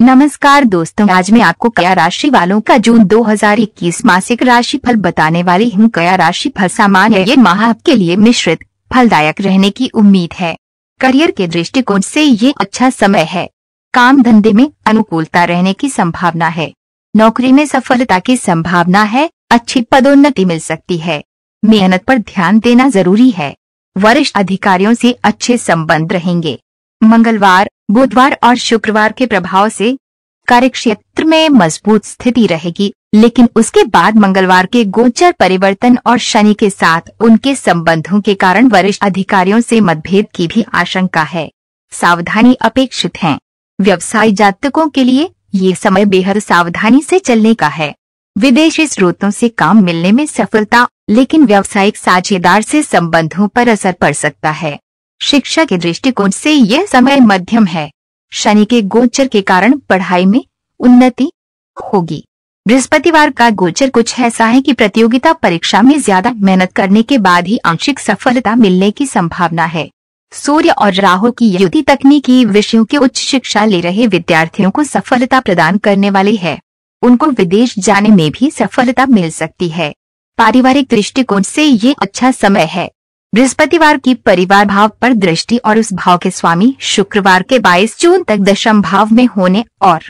नमस्कार दोस्तों, आज मैं आपको कन्या राशि वालों का जून 2021 मासिक राशिफल बताने वाली हूँ। कन्या राशिफल सामान्य ये माह आपके लिए मिश्रित फलदायक रहने की उम्मीद है। करियर के दृष्टिकोण से ये अच्छा समय है। काम धंधे में अनुकूलता रहने की संभावना है। नौकरी में सफलता की संभावना है। अच्छी पदोन्नति मिल सकती है। मेहनत पर ध्यान देना जरूरी है। वरिष्ठ अधिकारियों से अच्छे संबंध रहेंगे। मंगलवार, बुधवार और शुक्रवार के प्रभाव से कार्यक्षेत्र में मजबूत स्थिति रहेगी, लेकिन उसके बाद मंगलवार के गोचर परिवर्तन और शनि के साथ उनके संबंधों के कारण वरिष्ठ अधिकारियों से मतभेद की भी आशंका है। सावधानी अपेक्षित है। व्यवसायी जातकों के लिए ये समय बेहद सावधानी से चलने का है। विदेशी स्रोतों से काम मिलने में सफलता, लेकिन व्यावसायिक साझेदार से संबंधों पर असर पड़ सकता है। शिक्षा के दृष्टिकोण से यह समय मध्यम है। शनि के गोचर के कारण पढ़ाई में उन्नति होगी। बृहस्पतिवार का गोचर कुछ ऐसा है कि प्रतियोगिता परीक्षा में ज्यादा मेहनत करने के बाद ही आंशिक सफलता मिलने की संभावना है। सूर्य और राहु की युति तकनीकी विषयों की उच्च शिक्षा ले रहे विद्यार्थियों को सफलता प्रदान करने वाली है। उनको विदेश जाने में भी सफलता मिल सकती है। पारिवारिक दृष्टिकोण से ये अच्छा समय है। बृहस्पतिवार की परिवार भाव पर दृष्टि और उस भाव के स्वामी शुक्रवार के 22 जून तक दशम भाव में होने और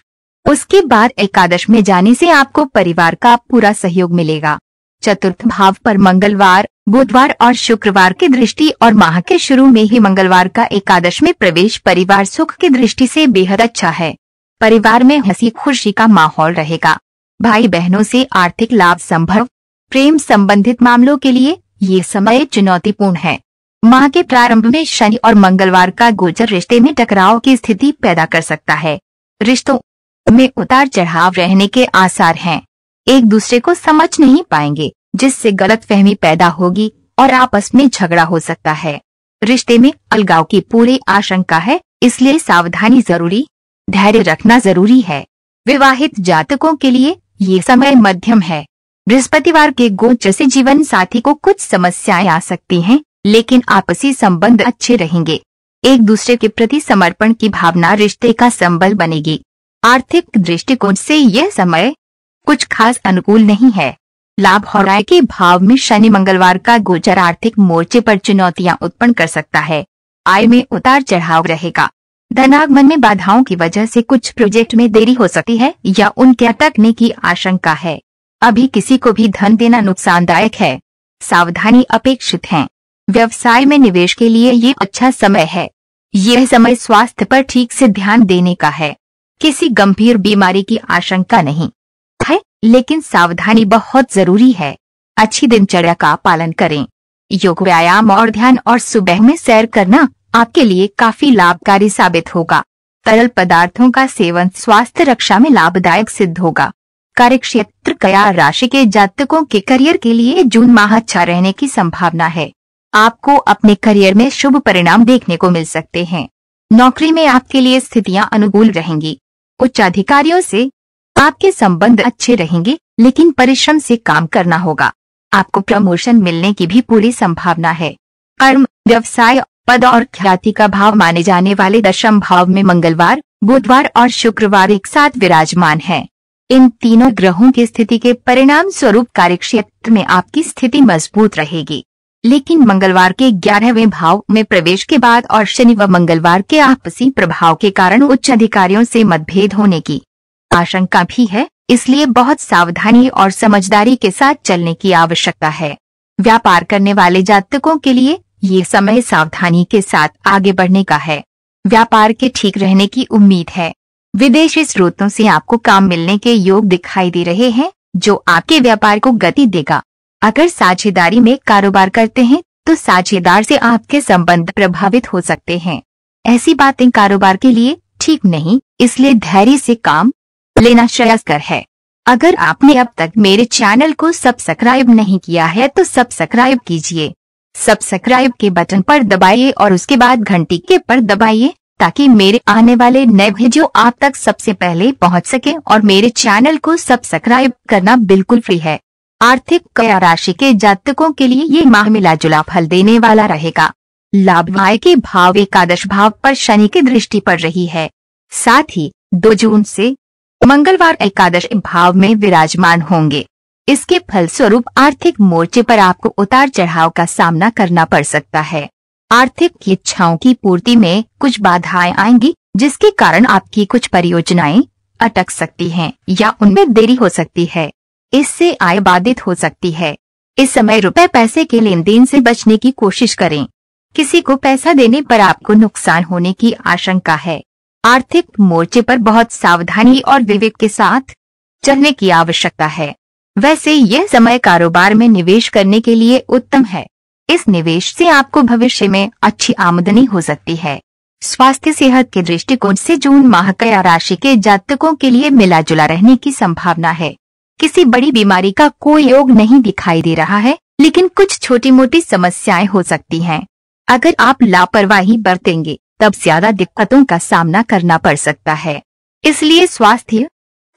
उसके बाद एकादश में जाने से आपको परिवार का पूरा सहयोग मिलेगा। चतुर्थ भाव पर मंगलवार, बुधवार और शुक्रवार की दृष्टि और माह के शुरू में ही मंगलवार का एकादश में प्रवेश परिवार सुख की दृष्टि से बेहद अच्छा है। परिवार में हंसी खुशी का माहौल रहेगा। भाई बहनों से आर्थिक लाभ संभव। प्रेम संबंधित मामलों के लिए ये समय चुनौतीपूर्ण है। माह के प्रारंभ में शनि और मंगलवार का गोचर रिश्ते में टकराव की स्थिति पैदा कर सकता है। रिश्तों में उतार चढ़ाव रहने के आसार हैं। एक दूसरे को समझ नहीं पाएंगे, जिससे गलतफहमी पैदा होगी और आपस में झगड़ा हो सकता है। रिश्ते में अलगाव की पूरी आशंका है, इसलिए सावधानी जरूरी। धैर्य रखना जरूरी है। विवाहित जातकों के लिए ये समय मध्यम है। बृहस्पतिवार के गोचर से जीवन साथी को कुछ समस्याएं आ सकती हैं, लेकिन आपसी संबंध अच्छे रहेंगे। एक दूसरे के प्रति समर्पण की भावना रिश्ते का संबल बनेगी। आर्थिक दृष्टिकोण से यह समय कुछ खास अनुकूल नहीं है। लाभ और आय के भाव में शनि मंगलवार का गोचर आर्थिक मोर्चे पर चुनौतियां उत्पन्न कर सकता है। आय में उतार चढ़ाव रहेगा। धनागमन में बाधाओं की वजह से कुछ प्रोजेक्ट में देरी हो सकती है या उनके अटकने की आशंका है। अभी किसी को भी धन देना नुकसानदायक है। सावधानी अपेक्षित है। व्यवसाय में निवेश के लिए ये अच्छा समय है। यह समय स्वास्थ्य पर ठीक से ध्यान देने का है। किसी गंभीर बीमारी की आशंका नहीं है, लेकिन सावधानी बहुत जरूरी है। अच्छी दिनचर्या का पालन करें। योग, व्यायाम और ध्यान और सुबह में सैर करना आपके लिए काफी लाभकारी साबित होगा। तरल पदार्थों का सेवन स्वास्थ्य रक्षा में लाभदायक सिद्ध होगा। कार्यक्षेत्र कन्या राशि के जातकों के करियर के लिए जून माह अच्छा रहने की संभावना है। आपको अपने करियर में शुभ परिणाम देखने को मिल सकते हैं। नौकरी में आपके लिए स्थितियां अनुकूल रहेंगी। उच्च अधिकारियों से आपके संबंध अच्छे रहेंगे, लेकिन परिश्रम से काम करना होगा। आपको प्रमोशन मिलने की भी पूरी संभावना है। कर्म, व्यवसाय, पद और ख्याति का भाव माने जाने वाले दशम भाव में मंगलवार, बुधवार और शुक्रवार एक साथ विराजमान है। इन तीनों ग्रहों की स्थिति के परिणाम स्वरूप कार्यक्षेत्र में आपकी स्थिति मजबूत रहेगी, लेकिन मंगलवार के 11वें भाव में प्रवेश के बाद और शनि व मंगलवार के आपसी प्रभाव के कारण उच्च अधिकारियों से मतभेद होने की आशंका भी है। इसलिए बहुत सावधानी और समझदारी के साथ चलने की आवश्यकता है। व्यापार करने वाले जातकों के लिए ये समय सावधानी के साथ आगे बढ़ने का है। व्यापार के ठीक रहने की उम्मीद है। विदेशी स्रोतों से आपको काम मिलने के योग दिखाई दे रहे हैं, जो आपके व्यापार को गति देगा। अगर साझेदारी में कारोबार करते हैं तो साझेदार से आपके संबंध प्रभावित हो सकते हैं। ऐसी बातें कारोबार के लिए ठीक नहीं, इसलिए धैर्य से काम लेना श्रेयस्कर है। अगर आपने अब तक मेरे चैनल को सब्सक्राइब नहीं किया है तो सब्सक्राइब कीजिए। सब्सक्राइब के बटन पर दबाइए और उसके बाद घंटी के पर दबाइए, ताकि मेरे आने वाले नए वीडियो आप तक सबसे पहले पहुंच सके। और मेरे चैनल को सब्सक्राइब करना बिल्कुल फ्री है। आर्थिक कन्या राशि के जातकों के लिए ये माह मिला जुला फल देने वाला रहेगा। लाभ, आय के भाव एकादश भाव पर शनि की दृष्टि पड़ रही है। साथ ही 2 जून से मंगलवार एकादश भाव में विराजमान होंगे। इसके फलस्वरूप आर्थिक मोर्चे पर आपको उतार चढ़ाव का सामना करना पड़ सकता है। आर्थिक इच्छाओं की पूर्ति में कुछ बाधाएं आएंगी, जिसके कारण आपकी कुछ परियोजनाएं अटक सकती हैं या उनमें देरी हो सकती है। इससे आय बाधित हो सकती है। इस समय रुपए पैसे के लेन देन से बचने की कोशिश करें। किसी को पैसा देने पर आपको नुकसान होने की आशंका है। आर्थिक मोर्चे पर बहुत सावधानी और विवेक के साथ चलने की आवश्यकता है। वैसे यह समय कारोबार में निवेश करने के लिए उत्तम है। इस निवेश से आपको भविष्य में अच्छी आमदनी हो सकती है। स्वास्थ्य सेहत के दृष्टिकोण से जून माह कन्या राशि के जातकों के लिए मिला जुला रहने की संभावना है। किसी बड़ी बीमारी का कोई योग नहीं दिखाई दे रहा है, लेकिन कुछ छोटी मोटी समस्याएं हो सकती हैं। अगर आप लापरवाही बरतेंगे तब ज्यादा दिक्कतों का सामना करना पड़ सकता है। इसलिए स्वास्थ्य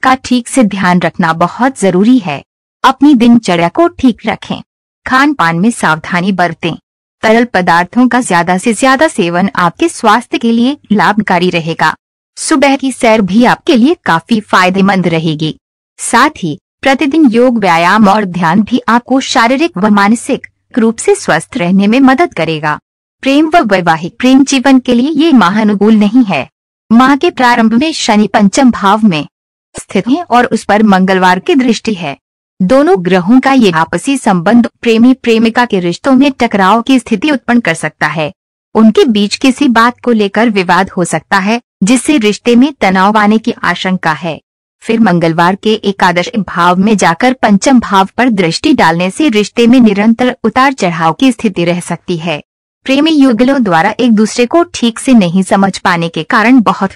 का ठीक से ध्यान रखना बहुत जरूरी है। अपनी दिनचर्या को ठीक रखें। खान पान में सावधानी बरतें। तरल पदार्थों का ज्यादा से ज्यादा सेवन आपके स्वास्थ्य के लिए लाभकारी रहेगा। सुबह की सैर भी आपके लिए काफी फायदेमंद रहेगी। साथ ही प्रतिदिन योग, व्यायाम और ध्यान भी आपको शारीरिक व मानसिक रूप से स्वस्थ रहने में मदद करेगा। प्रेम व वैवाहिक प्रेम जीवन के लिए ये माह अनुकूल नहीं है। माह के प्रारंभ में शनि पंचम भाव में स्थित है और उस पर मंगलवार की दृष्टि है। दोनों ग्रहों का ये आपसी संबंध प्रेमी प्रेमिका के रिश्तों में टकराव की स्थिति उत्पन्न कर सकता है। उनके बीच किसी बात को लेकर विवाद हो सकता है, जिससे रिश्ते में तनाव आने की आशंका है। फिर मंगलवार के एकादश भाव में जाकर पंचम भाव पर दृष्टि डालने से रिश्ते में निरंतर उतार चढ़ाव की स्थिति रह सकती है। प्रेमी युगलों द्वारा एक दूसरे को ठीक से नहीं समझ पाने के कारण बहुत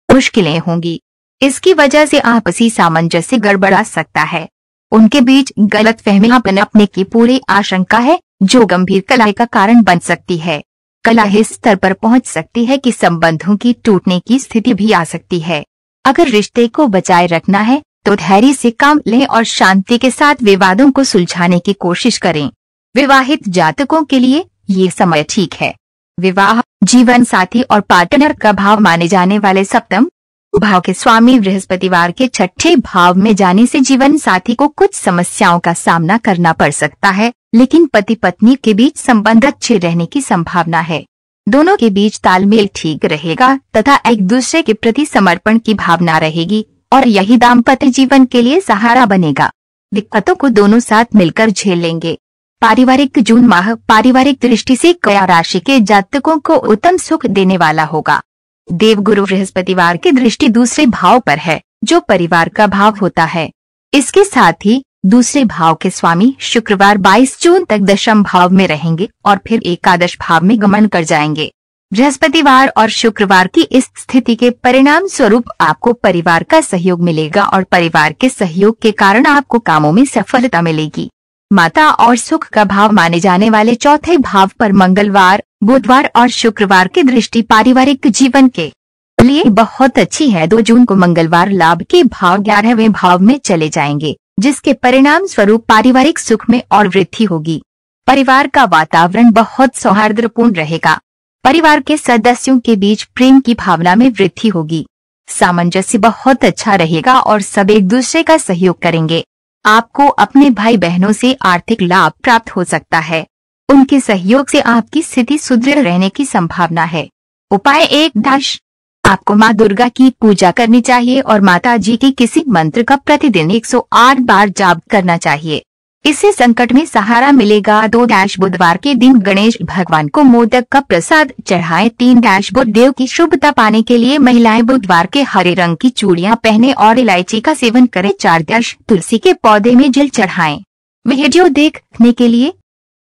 मुश्किलें होंगी। इसकी वजह से आपसी सामंजस्य गड़बड़ा सकता है। उनके बीच गलतफहमियां पनपने की पूरी आशंका है, जो गंभीर कलह का कारण बन सकती है। कलह इस स्तर पर पहुंच सकती है कि संबंधों की टूटने की स्थिति भी आ सकती है। अगर रिश्ते को बचाए रखना है तो धैर्य से काम लें और शांति के साथ विवादों को सुलझाने की कोशिश करें। विवाहित जातकों के लिए ये समय ठीक है। विवाह, जीवन साथी और पार्टनर का भाव माने जाने वाले सप्तम भाव के स्वामी बृहस्पतिवार के छठे भाव में जाने से जीवन साथी को कुछ समस्याओं का सामना करना पड़ सकता है, लेकिन पति पत्नी के बीच संबंध अच्छे रहने की संभावना है। दोनों के बीच तालमेल ठीक रहेगा तथा एक दूसरे के प्रति समर्पण की भावना रहेगी और यही दाम्पत्य जीवन के लिए सहारा बनेगा। दिक्कतों को दोनों साथ मिलकर झेल लेंगे। पारिवारिक जून माह पारिवारिक दृष्टि से कन्या राशि के जातकों को उत्तम सुख देने वाला होगा। देवगुरु बृहस्पतिवार की दृष्टि दूसरे भाव पर है, जो परिवार का भाव होता है। इसके साथ ही दूसरे भाव के स्वामी शुक्रवार 22 जून तक दशम भाव में रहेंगे और फिर एकादश भाव में गमन कर जाएंगे। बृहस्पतिवार और शुक्रवार की इस स्थिति के परिणाम स्वरूप आपको परिवार का सहयोग मिलेगा और परिवार के सहयोग के कारण आपको कामों में सफलता मिलेगी। माता और सुख का भाव माने जाने वाले चौथे भाव पर मंगलवार, बुधवार और शुक्रवार की दृष्टि पारिवारिक जीवन के लिए बहुत अच्छी है। 2 जून को मंगलवार लाभ के भाव 11वें भाव में चले जाएंगे, जिसके परिणाम स्वरूप पारिवारिक सुख में और वृद्धि होगी। परिवार का वातावरण बहुत सौहार्दपूर्ण रहेगा। परिवार के सदस्यों के बीच प्रेम की भावना में वृद्धि होगी। सामंजस्य बहुत अच्छा रहेगा और सब एक दूसरे का सहयोग करेंगे। आपको अपने भाई बहनों से आर्थिक लाभ प्राप्त हो सकता है। उनके सहयोग से आपकी स्थिति सुदृढ़ रहने की संभावना है। उपाय 1 आपको माँ दुर्गा की पूजा करनी चाहिए और माता जी के किसी मंत्र का प्रतिदिन 108 बार जाप करना चाहिए। इससे संकट में सहारा मिलेगा। 2 बुधवार के दिन गणेश भगवान को मोदक का प्रसाद चढ़ाएं। 3 बुधदेव की शुभता पाने के लिए महिलाएं बुधवार के हरे रंग की चूड़ियां पहने और इलायची का सेवन करें। 4 तुलसी के पौधे में जल चढ़ाएं। वीडियो देखने के लिए